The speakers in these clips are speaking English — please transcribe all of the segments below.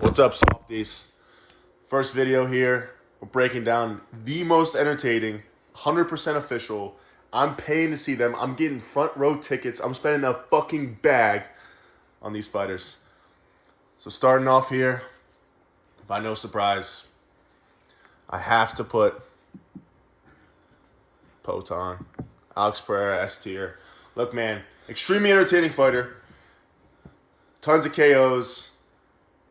What's up, softies? First video here. We're breaking down the most entertaining, 100% official. I'm paying to see them. I'm getting front row tickets. I'm spending a fucking bag on these fighters. So starting off here, by no surprise, I have to put Poton, Alex Pereira, S tier. Look, man, extremely entertaining fighter. Tons of KOs.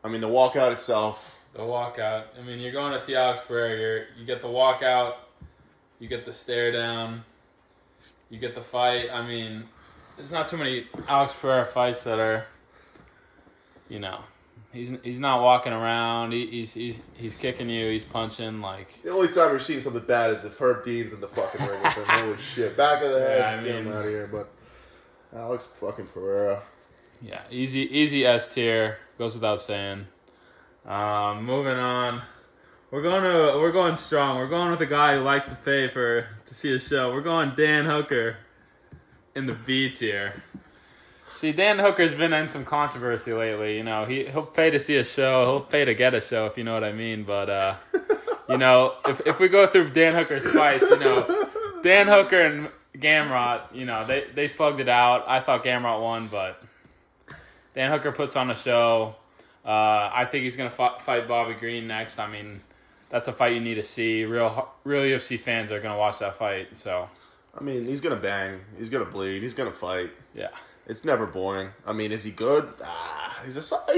I mean, the walkout itself. The walkout. I mean, you're going to see Alex Pereira. You get the walkout. You get the stare down. You get the fight. I mean, there's not too many Alex Pereira fights that are, he's not walking around. He's kicking you. He's punching like. The only time we're seeing something bad is if Herb Dean's in the fucking ring with him. Holy shit! Back of the head. Get him out of here. But Alex fucking Pereira. Yeah, easy S tier. Goes without saying. Moving on. We're going strong. We're going with a guy who likes to pay to see a show. We're going Dan Hooker in the B tier. See, Dan Hooker's been in some controversy lately. He'll pay to see a show. He'll pay to get a show, if you know what I mean. But if we go through Dan Hooker's fights, Dan Hooker and Gamrot, they slugged it out. I thought Gamrot won, but Dan Hooker puts on a show. I think he's going to fight Bobby Green next. I mean, that's a fight you need to see. Real UFC fans are going to watch that fight. So, I mean, he's going to bang. He's going to bleed. He's going to fight. Yeah. It's never boring. I mean, is he good? He's a solid.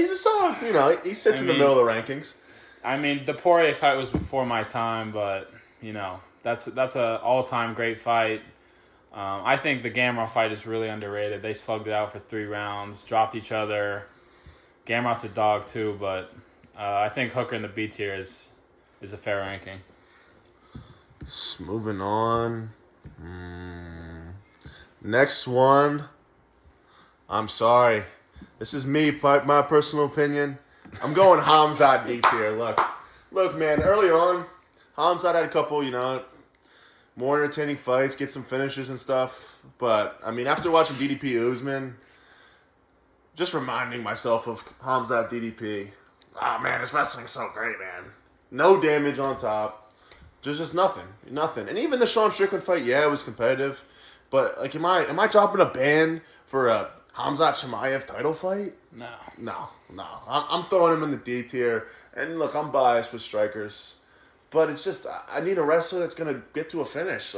He sits in the middle of the rankings. I mean, the Poirier fight was before my time, but, that's an all-time great fight. I think the Gamrot fight is really underrated. They slugged it out for 3 rounds, dropped each other. Gamrot's a dog too, but I think Hooker in the B tier is a fair ranking. Moving on. Next one. I'm sorry. This is me, my personal opinion. I'm going Hamzat D tier. Look, man. Early on, Hamzat had a couple, more entertaining fights, get some finishes and stuff. But I mean, after watching DDP Usman. Just reminding myself of Hamzat DDP. Oh, man, this wrestling's so great, man. No damage on top. Just nothing. And even the Sean Strickland fight, yeah, it was competitive. But, am I dropping a ban for a Hamzat Chimaev title fight? No. I'm throwing him in the D tier. And, look, I'm biased with strikers. But it's just, I need a wrestler that's going to get to a finish.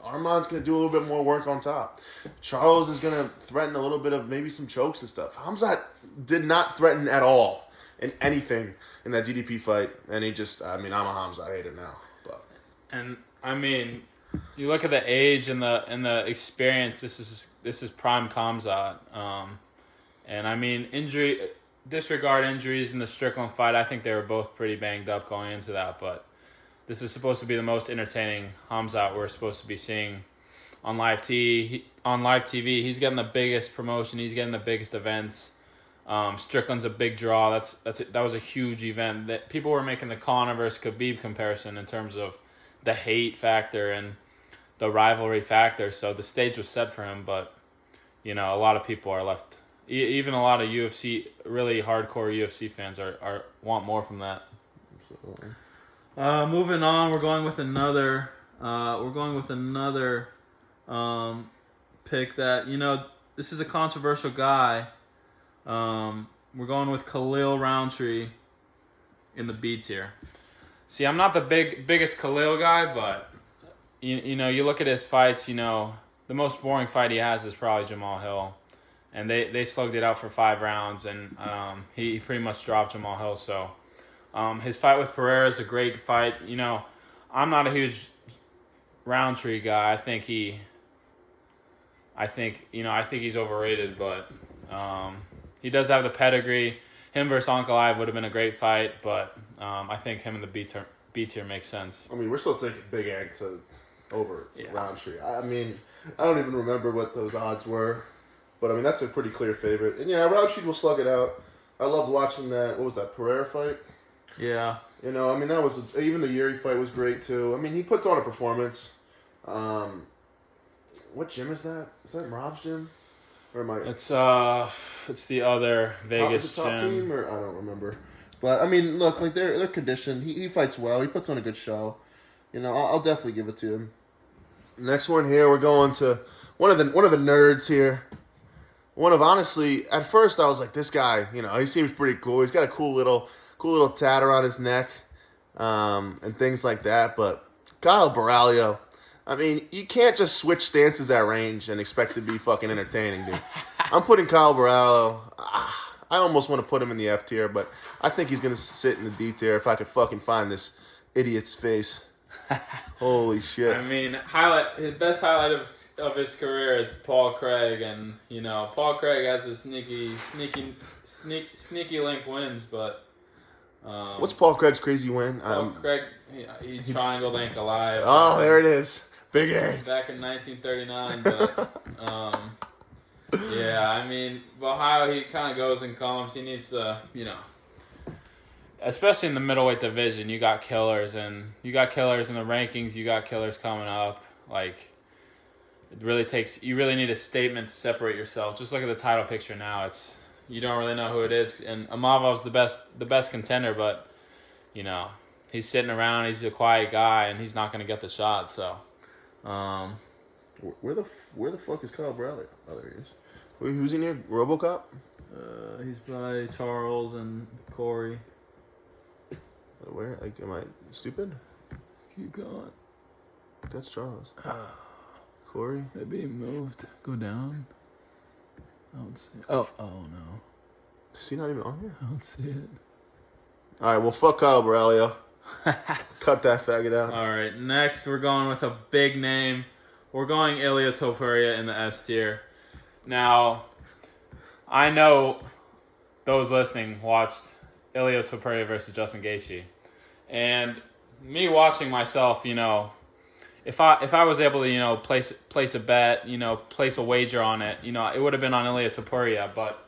Arman's going to do a little bit more work on top. Charles is going to threaten a little bit of maybe some chokes and stuff. Hamzat did not threaten at all in anything in that DDP fight. And I'm a Hamzat hater now. But. And, I mean, you look at the age and the experience, this is prime Hamzat. And, I mean, disregard injuries in the Strickland fight. I think they were both pretty banged up going into that, but this is supposed to be the most entertaining Hamzat we're supposed to be seeing on live TV. He's getting the biggest promotion. He's getting the biggest events. Strickland's a big draw. That was a huge event. That people were making the Conor versus Khabib comparison in terms of the hate factor and the rivalry factor. So the stage was set for him, but a lot of people are left. Even a lot of UFC, really hardcore UFC fans are want more from that. Absolutely. Moving on, we're going with another pick that, this is a controversial guy. We're going with Khalil Roundtree in the B tier. See, I'm not the biggest Khalil guy, but you look at his fights, the most boring fight he has is probably Jamal Hill. And they slugged it out for 5 rounds, and he pretty much dropped Jamal Hill, so his fight with Pereira is a great fight. I'm not a huge Roundtree guy. I think he's overrated, but he does have the pedigree. Him versus Ankalaev would have been a great fight, but I think him in the B tier makes sense. I mean, we're still taking Big Ag over Roundtree. I mean, I don't even remember what those odds were, but I mean, that's a pretty clear favorite. And yeah, Roundtree will slug it out. I love watching that. What was that, Pereira fight? Yeah. That was even the Yuri fight was great too. I mean, he puts on a performance. What gym is that? Is that Rob's gym? Or am I? It's the other Vegas top gym. team, or I don't remember. But I mean, look, like they're conditioned. He fights well. He puts on a good show. You know, I'll definitely give it to him. Next one here, we're going to one of the nerds here. Honestly, at first I was like, this guy, you know, he seems pretty cool. He's got a cool little tat around his neck, and things like that. But Kyle Borralho, I mean, you can't just switch stances at range and expect to be fucking entertaining, dude. I'm putting Kyle Borralho. I almost want to put him in the F tier, but I think he's gonna sit in the D tier if I could fucking find this idiot's face. Holy shit! I mean, his best highlight of his career is Paul Craig, and you know Paul Craig has a sneaky link wins, but what's Paul Craig's crazy win? Paul Craig he triangled Hank alive. Oh, there it is, Big A. Back in 1939, but yeah, I mean, Ohio he kind of goes in columns. He needs to, you know. Especially in the middleweight division, you got killers, and you got killers in the rankings. You got killers coming up. Like, it really takes. You really need a statement to separate yourself. Just look at the title picture now. It's you don't really know who it is, and Amavov's the best contender, but you know he's sitting around. He's a quiet guy, and he's not going to get the shot. So, where the fuck is Kyle Borralho? Oh, there he is. Who's in here? RoboCop? He's by Charles and Corey. Where? Like, am I stupid? Keep going. That's Charles. Corey? Maybe he moved. Go down. I don't see it. Oh no. Is he not even on here? I don't see it. All right, well, fuck Kyle Borralho. Cut that faggot out. all right, next we're going with a big name. We're going Ilia Topuria in the S tier. Now, I know those listening watched Ilia Topuria versus Justin Gaethje. And me watching myself, you know, if I was able to, you know, place a bet, you know, place a wager on it, you know, it would have been on Ilia Topuria. But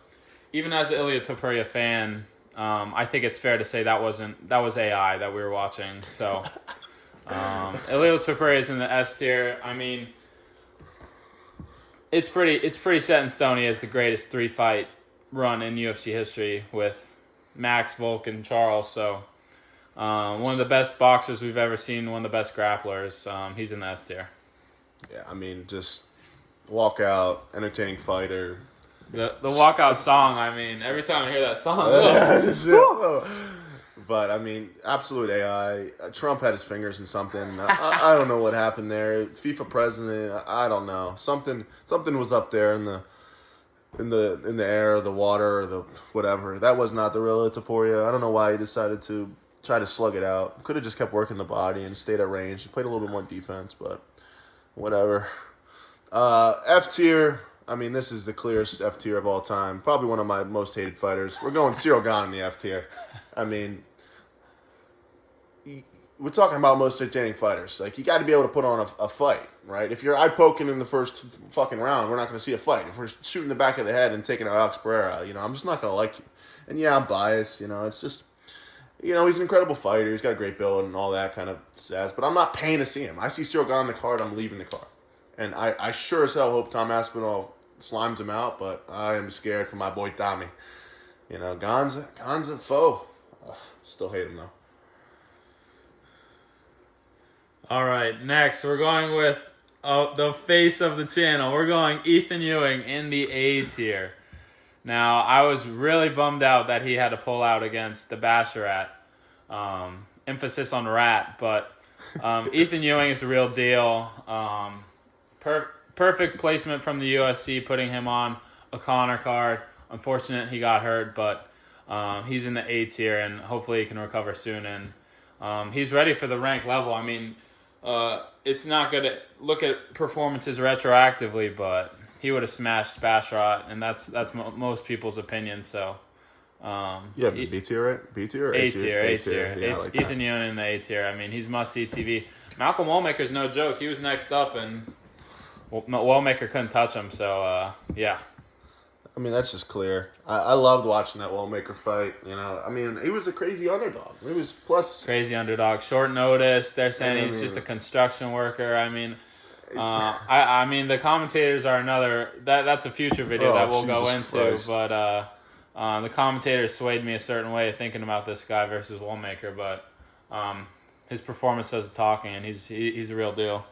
even as an Ilia Topuria fan, I think it's fair to say that was AI that we were watching. So Ilia Topuria is in the S tier. I mean, it's pretty set in stone. He has the greatest 3-fight run in UFC history with Max, Volk, and Charles. So one of the best boxers we've ever seen, one of the best grapplers. He's in the S tier. Yeah, I mean, just walk out, entertaining fighter. The walkout song, I mean, every time I hear that song. But, I mean, absolute AI. Trump had his fingers in something. I don't know what happened there. FIFA president, I don't know. Something was up there in the air, the water, or the whatever. That was not the real Topuria. I don't know why he decided to try to slug it out. Could have just kept working the body and stayed at range. He played a little bit more defense, but whatever. F tier. I mean, this is the clearest F tier of all time. Probably one of my most hated fighters. We're going Cyril Gane in the F tier. I mean, we're talking about most entertaining fighters. Like, you got to be able to put on a fight, right? If you're eye poking in the first fucking round, we're not going to see a fight. If we're shooting the back of the head and taking out Alex Pereira, you know, I'm just not going to like you. And yeah, I'm biased, you know, it's just, you know, he's an incredible fighter. He's got a great build and all that kind of sass. But I'm not paying to see him. I see Cyril Gane on the card, I'm leaving the card. And I sure as hell hope Tom Aspinall slimes him out, but I am scared for my boy Tommy. You know, Gane's a foe. Still hate him, though. All right, next we're going with the face of the channel. We're going Ethan Ewing in the A tier. Now, I was really bummed out that he had to pull out against the Basharat. Emphasis on rat, but Ethan Ewing is the real deal. Perfect placement from the UFC, putting him on a Conor card. Unfortunate he got hurt, but he's in the A tier, and hopefully he can recover soon. And he's ready for the rank level. I mean, it's not good to look at performances retroactively, but he would have smashed Basharat, and that's most people's opinion. So, yeah, B tier, right? B tier or A tier? A tier. Yeah, like Ethan Ewing in the A tier. I mean, he's must-see TV. Malcolm Wallmaker's no joke. He was next up, and Wallmaker couldn't touch him. So, yeah. I mean, that's just clear. I loved watching that Wallmaker fight. You know, I mean, he was a crazy underdog. He was plus crazy underdog. Short notice. They're saying he's just a construction worker. I mean, I mean, the commentators are another. That's a future video that we'll go Jesus into. Christ. But the commentators swayed me a certain way thinking about this guy versus Woolmaker. But his performance does the talking, and he's a real deal.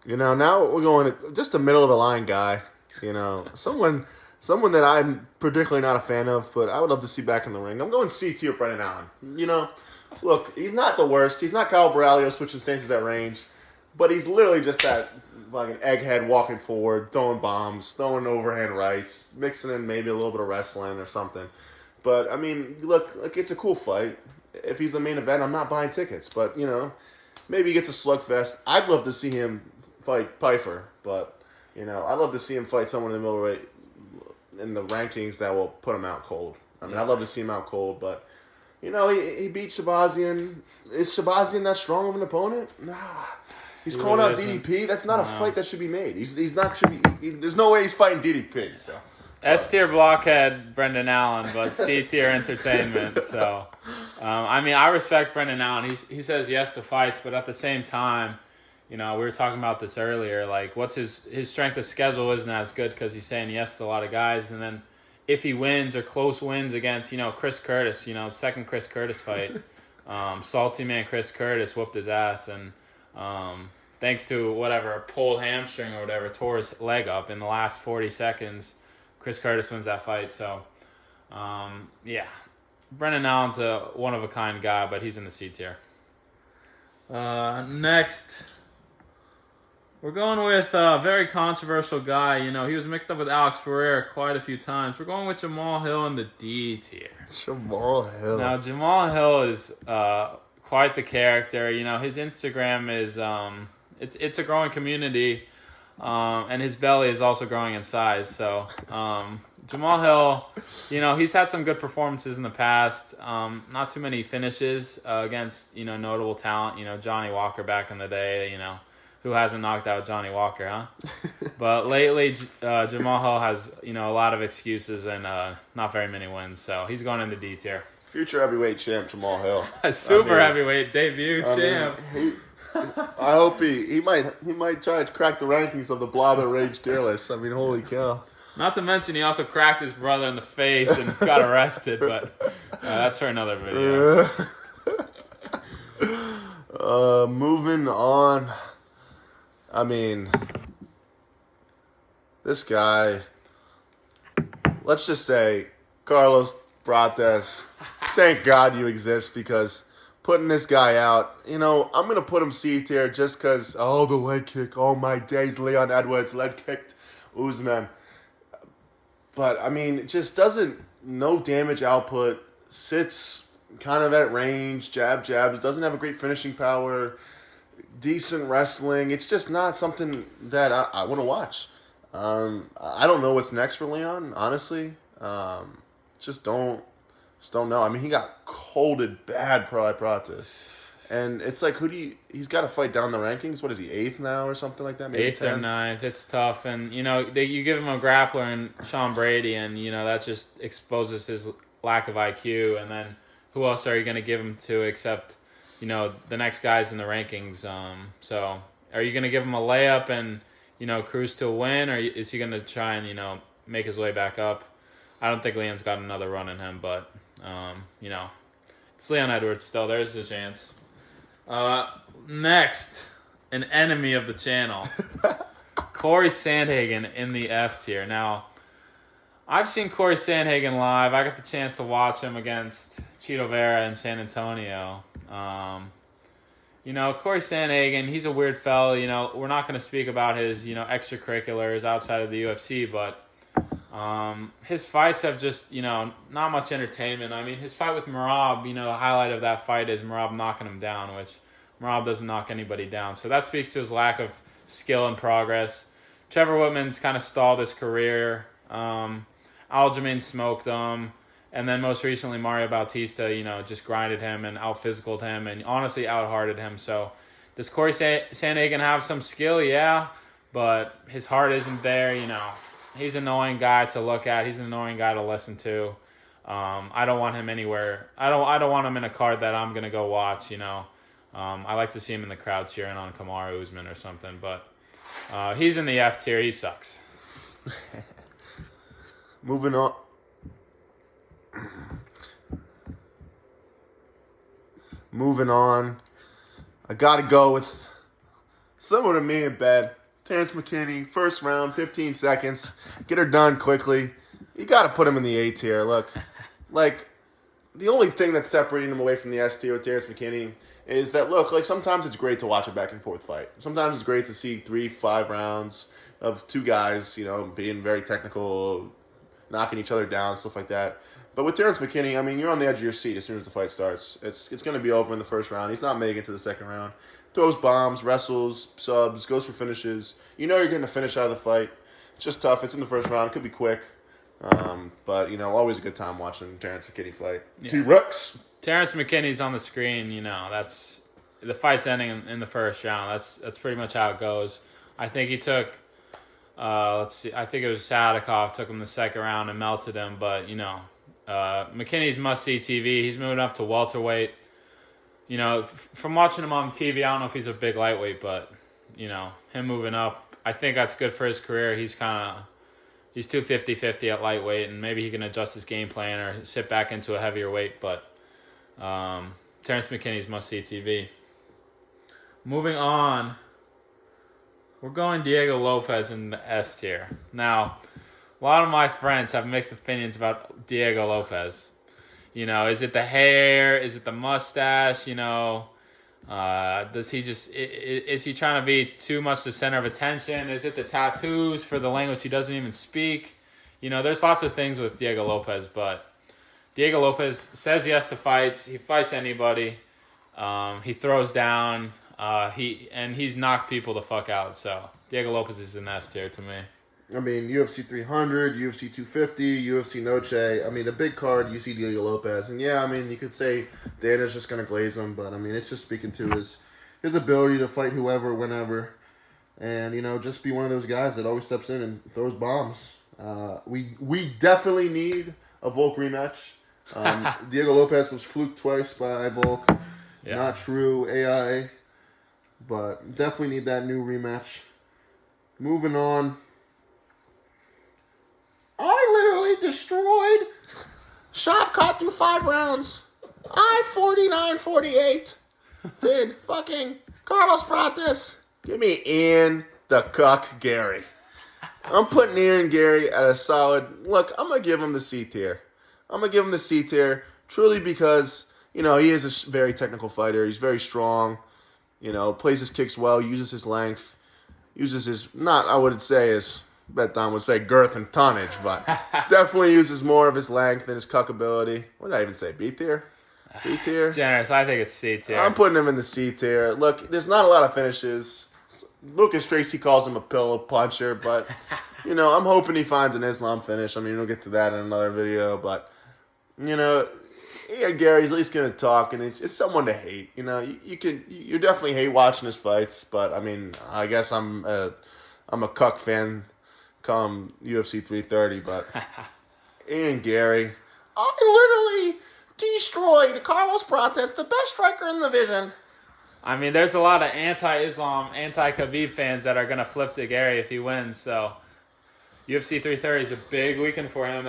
Now we're going to just a middle of the line guy. Someone that I'm particularly not a fan of, but I would love to see back in the ring. I'm going C tier Brendan Allen. Look, he's not the worst. He's not Kyle Borralio switching stances at range, but he's literally just that fucking egghead walking forward, throwing bombs, throwing overhand rights, mixing in maybe a little bit of wrestling or something. But I mean, look, it's a cool fight. If he's the main event, I'm not buying tickets, but maybe he gets a slugfest. I'd love to see him fight Pfeiffer, but I'd love to see him fight someone in the middleweight in the rankings that will put him out cold. I mean, I'd love to see him out cold, but he beat Shabazian. Is Shabazian that strong of an opponent? Nah. He's calling out DDP. That's not a fight that should be made. He's not should be. There's no way he's fighting DDP. So. S tier blockhead Brendan Allen, but C tier entertainment. So, I mean, I respect Brendan Allen. He says yes to fights, but at the same time, we were talking about this earlier. Like, what's his strength of schedule isn't as good because he's saying yes to a lot of guys, and then if he wins or close wins against Chris Curtis, second Chris Curtis fight, salty man Chris Curtis whooped his ass, and thanks to whatever, a pulled hamstring or whatever, tore his leg up in the last 40 seconds. Chris Curtis wins that fight. So, yeah. Brendan Allen's a one-of-a-kind guy, but he's in the C tier. Next, we're going with a very controversial guy. He was mixed up with Alex Pereira quite a few times. We're going with Jamal Hill in the D tier. Jamal Hill. Now, Jamal Hill is quite the character. His Instagram is it's a growing community, and his belly is also growing in size. So Jamal Hill, he's had some good performances in the past. Not too many finishes against notable talent. Johnny Walker back in the day. Who hasn't knocked out Johnny Walker, huh? But lately, Jamal Hill has a lot of excuses and not very many wins. So he's going in the D tier. Future heavyweight champ Jamal Hill. Heavyweight debut champ. I hope he might try to crack the rankings of the Blob at Rage tier list. I mean, holy cow. Not to mention he also cracked his brother in the face and got arrested, but that's for another video. Moving on. I mean, this guy, let's just say, Carlos Prates, thank God you exist, because putting this guy out, I'm going to put him C tier just because, the leg kick, my days, Leon Edwards leg kicked Usman. But, I mean, just no damage output, sits kind of at range, jabs, doesn't have a great finishing power, decent wrestling. It's just not something that I want to watch. I don't know what's next for Leon, honestly. Just don't know. I mean, he got colded bad by Prates. And it's like, he's got to fight down the rankings. What is he, 8th now or something like that? Maybe 8th or 9th. It's tough. And, you give him a grappler and Sean Brady, and, that just exposes his lack of IQ. And then who else are you going to give him to except, the next guys in the rankings? So are you going to give him a layup and, cruise to a win? Or is he going to try and, make his way back up? I don't think Leon's got another run in him, but, it's Leon Edwards still. There's a chance. Next, an enemy of the channel, Corey Sandhagen in the F tier. Now, I've seen Corey Sandhagen live. I got the chance to watch him against Chito Vera in San Antonio. Corey Sandhagen, he's a weird fella. We're not going to speak about his, extracurriculars outside of the UFC, but his fights have just, not much entertainment. I mean, his fight with Merab, the highlight of that fight is Merab knocking him down, which Merab doesn't knock anybody down. So that speaks to his lack of skill and progress. Trevor Whitman's kind of stalled his career. Aljamain smoked him. And then most recently, Mario Bautista, just grinded him and out-physicaled him and honestly out-hearted him. So does Corey Sandhagen have some skill? Yeah, but his heart isn't there, He's an annoying guy to look at. He's an annoying guy to listen to. I don't want him anywhere. I don't want him in a card that I'm going to go watch, I like to see him in the crowd cheering on Kamaru Usman or something. But He's in the F tier. He sucks. Moving on. Moving on. I gotta go with someone to me in bed. Terrence McKinney, first round, 15 seconds. Get her done quickly. You gotta put him in the A tier. Look, like, the only thing that's separating him away from the S tier with Terrence McKinney is that, look, like, sometimes it's great to watch a back and forth fight. Sometimes it's great to see 3-5 rounds of two guys, being very technical, knocking each other down, stuff like that. But with Terrence McKinney, I mean, you're on the edge of your seat as soon as the fight starts. It's going to be over in the first round. He's not making it to the second round. Throws bombs, wrestles, subs, goes for finishes. You know you're getting a finish out of the fight. It's just tough. It's in the first round. It could be quick. But, always a good time watching Terrence McKinney fight. Yeah. T-Rex. Terrence McKinney's on the screen. That's the fight's ending in the first round. That's pretty much how it goes. I think he took. Let's see. I think it was Sadikov took him the second round and melted him. But McKinney's must-see TV. He's moving up to welterweight. From watching him on TV, I don't know if he's a big lightweight, but him moving up, I think that's good for his career. He's 250-50 at lightweight, and maybe he can adjust his game plan or sit back into a heavier weight. But Terrence McKinney's must-see TV. Moving on, we're going Diego Lopez in the S tier. Now, a lot of my friends have mixed opinions about Diego Lopez. Is it the hair? Is it the mustache? Does he is he trying to be too much the center of attention? Is it the tattoos for the language he doesn't even speak? There's lots of things with Diego Lopez, but Diego Lopez says yes to fights. He fights anybody. He throws down. He's knocked people the fuck out. So Diego Lopez is in S tier to me. I mean, UFC 300, UFC 250, UFC Noche. I mean, a big card, you see Diego Lopez. And yeah, I mean, you could say Dana's just going to glaze him, but I mean, it's just speaking to his ability to fight whoever, whenever. And, just be one of those guys that always steps in and throws bombs. We definitely need a Volk rematch. Diego Lopez was fluked twice by Volk. Yeah. Not true, AI. But definitely need that new rematch. Moving on. I literally destroyed Shavkat through 5 rounds. 49-48. Did fucking Carlos Prates. Give me Ian the Cuck Gary. I'm putting Ian Gary at a solid. Look, I'm going to give him the C tier. Truly because, he is a very technical fighter. He's very strong. Plays his kicks well, uses his length, uses his, I wouldn't say his, Beton would say girth and tonnage, but definitely uses more of his length and his cuck ability. What did I even say? B tier? C tier? It's generous. I think it's C tier. I'm putting him in the C tier. Look, there's not a lot of finishes. Lucas Tracy calls him a pillow puncher, but, I'm hoping he finds an Islam finish. I mean, we'll get to that in another video, but, Ian Gary's at least going to talk, and it's someone to hate. You definitely hate watching his fights, but, I mean, I guess I'm a cuck fan come UFC 330, but Ian Gary, I literally destroyed Carlos Prates, the best striker in the division. I mean, there's a lot of anti-Islam, anti-Khabib fans that are going to flip to Gary if he wins, so UFC 330 is a big weekend for him.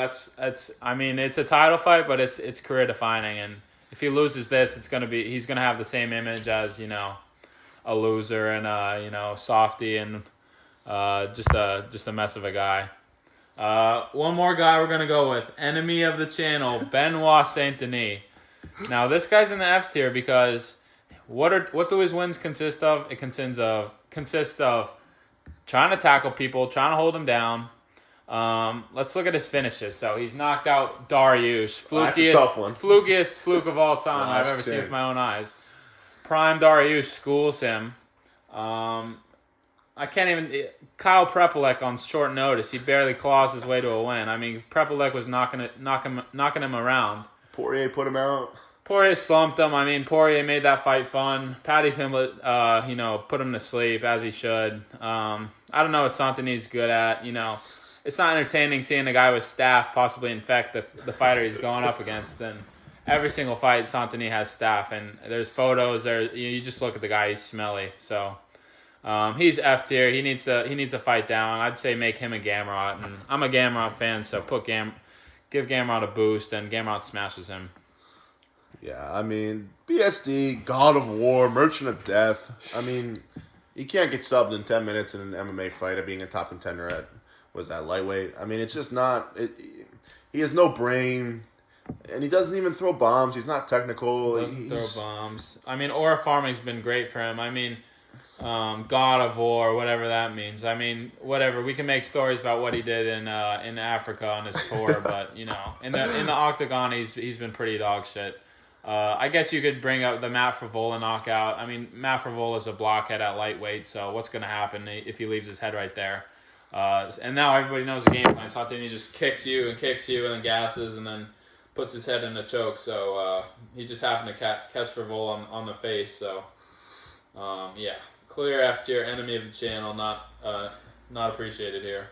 I mean, it's a title fight, but it's career defining, and if he loses this, he's going to have the same image as, a loser and softy and just a mess of a guy. One more guy we're gonna go with, enemy of the channel, Benoit Saint Denis. Now this guy's in the F tier because what do his wins consist of? It consists of trying to tackle people, trying to hold them down. Let's look at his finishes. So he's knocked out Dariush, flukiest fluke of all time I've ever seen with my own eyes. Prime Dariush schools him. I can't even. Kyle Prepolek on short notice. He barely claws his way to a win. I mean, Prepolek was knocking him around. Poirier put him out. Poirier slumped him. I mean, Poirier made that fight fun. Paddy Pimblett, put him to sleep as he should. I don't know what Santini's good at. It's not entertaining seeing a guy with staph possibly infect the fighter he's going up against. And every single fight, Santini has staph. And there's photos. You just look at the guy. He's smelly. So. He's F tier. He needs to fight down. I'd say make him a Gamrot, and I'm a Gamrot fan, so give Gamrot a boost, and Gamrot smashes him. Yeah, I mean, BSD, God of War, Merchant of Death. I mean, you can't get subbed in 10 minutes in an MMA fight at being a top contender at, was that, lightweight? I mean, it's just not... he has no brain, and he doesn't even throw bombs. He's not technical. Doesn't throw bombs. I mean, aura farming's been great for him. I mean, God of War, whatever that means. I mean, whatever. We can make stories about what he did in Africa on his tour, but in the octagon, he's been pretty dog shit. I guess you could bring up the Matt Favola knockout. I mean, Matt Favola is a blockhead at lightweight, so what's going to happen if he leaves his head right there? And now everybody knows the game plan. So then he just kicks you and then gasses and then puts his head in a choke. So he just happened to catch Favola on the face. So yeah, clear F tier, enemy of the channel, not appreciated here.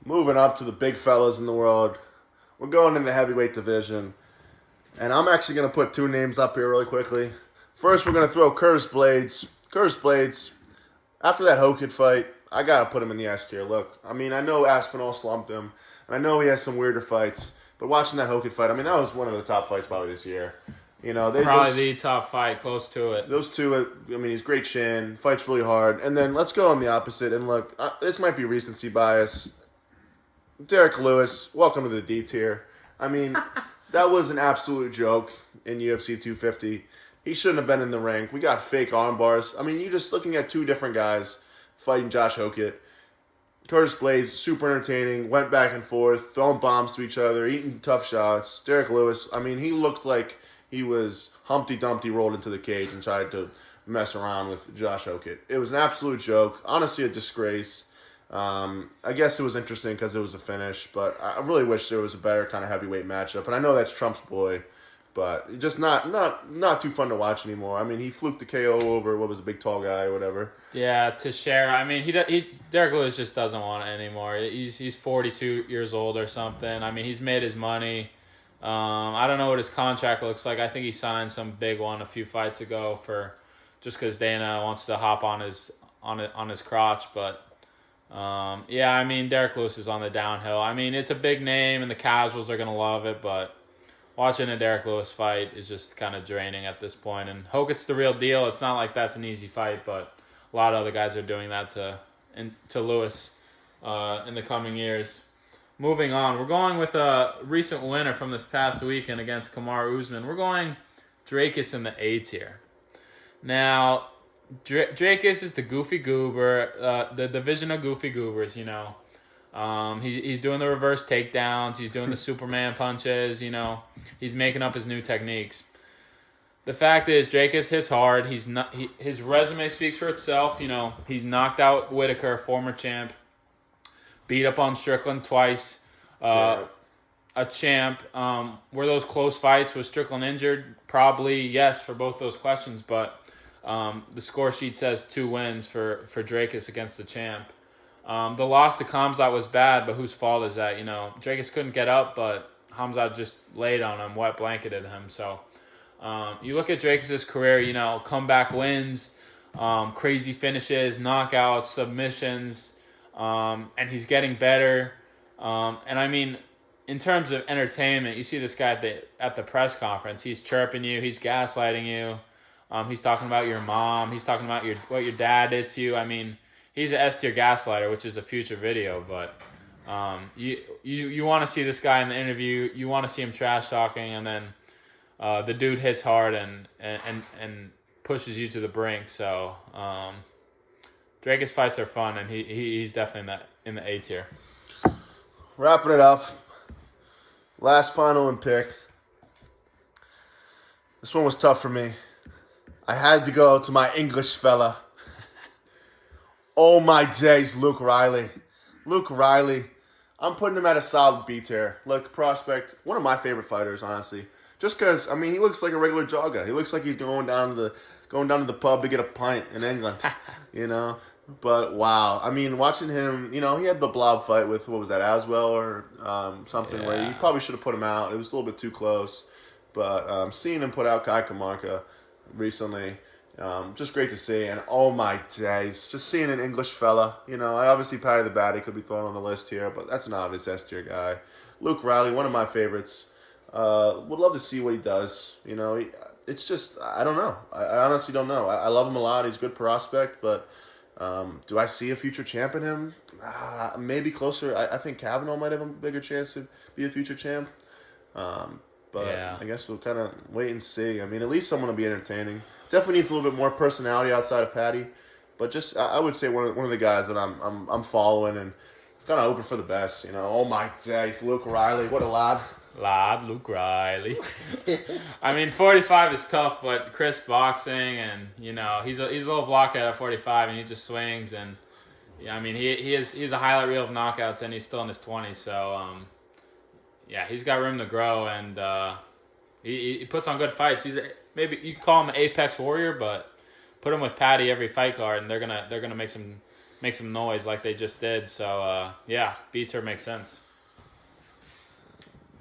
Moving up to the big fellas in the world, we're going in the heavyweight division. And I'm actually going to put two names up here really quickly. First, we're going to throw Curtis Blades. Curtis Blades, after that Hokid fight, I got to put him in the S tier. Look, I mean, I know Aspinall slumped him. And I know he has some weirder fights. But watching that Hokid fight, I mean, that was one of the top fights probably this year. Probably the top fight, close to it. Those two, I mean, he's great chin, fights really hard. And then let's go on the opposite. And look, this might be recency bias. Derek Lewis, welcome to the D tier. I mean... That was an absolute joke in UFC 250. He shouldn't have been in the ring. We got fake arm bars. I mean, you're just looking at two different guys fighting Josh Hokit. Curtis Blades, super entertaining, went back and forth, throwing bombs to each other, eating tough shots. Derek Lewis, I mean, he looked like he was Humpty Dumpty rolled into the cage and tried to mess around with Josh Hokit. It was an absolute joke. Honestly, a disgrace. I guess it was interesting because it was a finish, but I really wish there was a better kind of heavyweight matchup. And I know that's Trump's boy, but just not too fun to watch anymore. I mean, he fluked the KO over what was a big tall guy or whatever. Yeah, Teixeira. I mean, Derek Lewis just doesn't want it anymore. He's 42 years old or something. I mean, he's made his money. I don't know what his contract looks like. I think he signed some big one a few fights ago for just because Dana wants to hop on his crotch, but. Yeah, I mean, Derek Lewis is on the downhill. I mean, it's a big name, and the casuals are going to love it, but watching a Derek Lewis fight is just kind of draining at this point. And Hokit's the real deal. It's not like that's an easy fight, but a lot of other guys are doing that to Lewis in the coming years. Moving on, we're going with a recent winner from this past weekend against Kamaru Usman. We're going Drakus in the A tier. Now... Drakus is the goofy goober, the division of goofy goobers, He's doing the reverse takedowns. He's doing the Superman punches, He's making up his new techniques. The fact is, Drakus hits hard. His resume speaks for itself. He's knocked out Whitaker, former champ. Beat up on Strickland twice. A champ. Were those close fights? Was Strickland injured? Probably, yes, for both those questions, but... the score sheet says 2 wins for Drakus against the champ. The loss to Khamzat was bad, but whose fault is that? Drakus couldn't get up, but Khamzat just laid on him, wet blanketed him. So you look at Drakus' career, comeback wins, crazy finishes, knockouts, submissions, and he's getting better. And I mean, in terms of entertainment, you see this guy at the press conference. He's chirping you. He's gaslighting you. He's talking about your mom. He's talking about what your dad did to you. I mean, he's an S tier gaslighter, which is a future video. But you want to see this guy in the interview. You want to see him trash talking, and then the dude hits hard and pushes you to the brink. So Drakus fights are fun, and he's definitely in the A tier. Wrapping it up. Last final and pick. This one was tough for me. I had to go to my English fella. Oh my days, Luke Riley. Luke Riley. I'm putting him at a solid B tier. Look, prospect, one of my favorite fighters, honestly. Just because, I mean, he looks like a regular jogger. He looks like he's going down to the pub to get a pint in England, But wow, I mean, watching him, he had the blob fight with what was that, Aswell or something where he probably should have put him out. It was a little bit too close, but seeing him put out Kai Kamarka recently, Just great to see. And oh my days, just seeing an English fella. You know, I obviously Paddy the Baddy could be thrown on the list here, but that's an obvious S tier guy. Luke Riley, one of my favorites. Would love to see what he does. You know, it's just, I don't know. I honestly don't know. I love him a lot. He's a good prospect, but do I see a future champ in him? Maybe closer. I think Kavanaugh might have a bigger chance to be a future champ. But Yeah. I guess we'll kind of wait and see. I mean, at least someone will be entertaining. Definitely needs a little bit more personality outside of Paddy, but just I would say one of the guys that I'm following and kind of hoping for the best. You know, oh my days, Luke Riley, what a lad. Lad Luke Riley. I mean, 45 is tough, but crisp boxing, and you know he's a little blockhead at 45, and he just swings, and yeah, I mean he's a highlight reel of knockouts, and he's still in his 20s, so yeah, he's got room to grow, and he puts on good fights. Maybe you call him an apex warrior, but put him with Paddy every fight card, and they're gonna make some noise like they just did. So yeah, B-tier makes sense.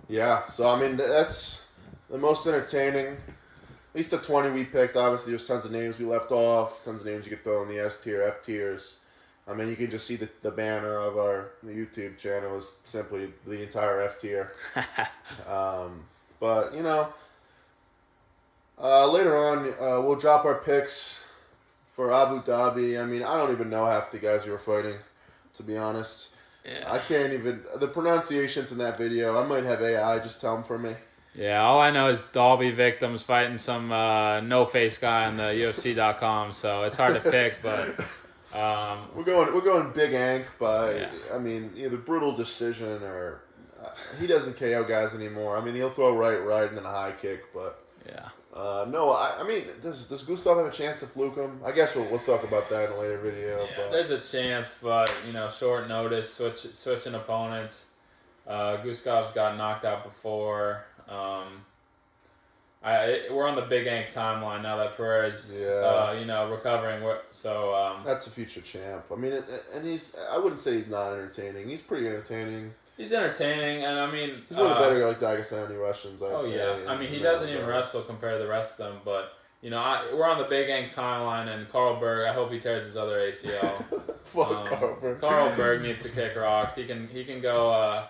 Yeah, so I mean that's the most entertaining. At least the 20 we picked. Obviously, there's tons of names we left off. Tons of names you could throw in the S tier, F tiers. I mean, you can just see the banner of our YouTube channel is simply the entire F tier. But you know, later on we'll drop our picks for Abu Dhabi. I mean, I don't even know half the guys who were fighting, to be honest. Yeah. I can't even... The pronunciations in that video, I might have AI just tell them for me. Yeah, all I know is Dalby victims fighting some no-face guy on the UFC.com, so it's hard to pick, but... We're going Big Ank by, Yeah. I mean, either brutal decision or... he doesn't KO guys anymore. I mean, he'll throw right, and then a high kick, but... Yeah. No, I mean, does Gustav have a chance to fluke him? I guess we'll talk about that in a later video. Yeah, but there's a chance, but you know, short notice, switching opponents. Gustav's got knocked out before. We're on the Big Ank timeline now that Perez, recovering. So that's a future champ. I mean, and I wouldn't say he's not entertaining. He's pretty entertaining. he's entertaining, and I mean, He's one of the better Dagestani Russians, I'd say. Yeah, I mean, he doesn't even wrestle compared to the rest of them, but. You know, we're on the Big Ank timeline, and Carl Berg, I hope he tears his other ACL. Fuck Carl Berg. Carl Berg needs to kick rocks. He can go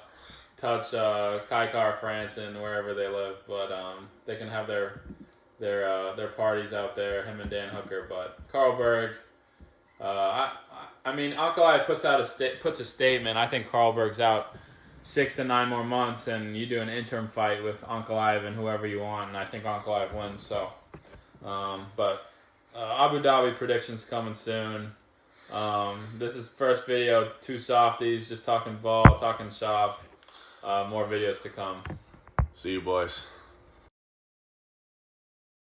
touch Kaikar, France, and wherever they live, but they can have their parties out there, him and Dan Hooker. But Carl Berg, I mean, Ankalaev puts a statement. I think Carl Berg's out 6 to 9 more months, and you do an interim fight with Ankalaev and whoever you want, and I think Ankalaev wins, so... But Abu Dhabi predictions coming soon. This is first video, 2 softies, just talking ball, talking shop. More videos to come. See you, boys.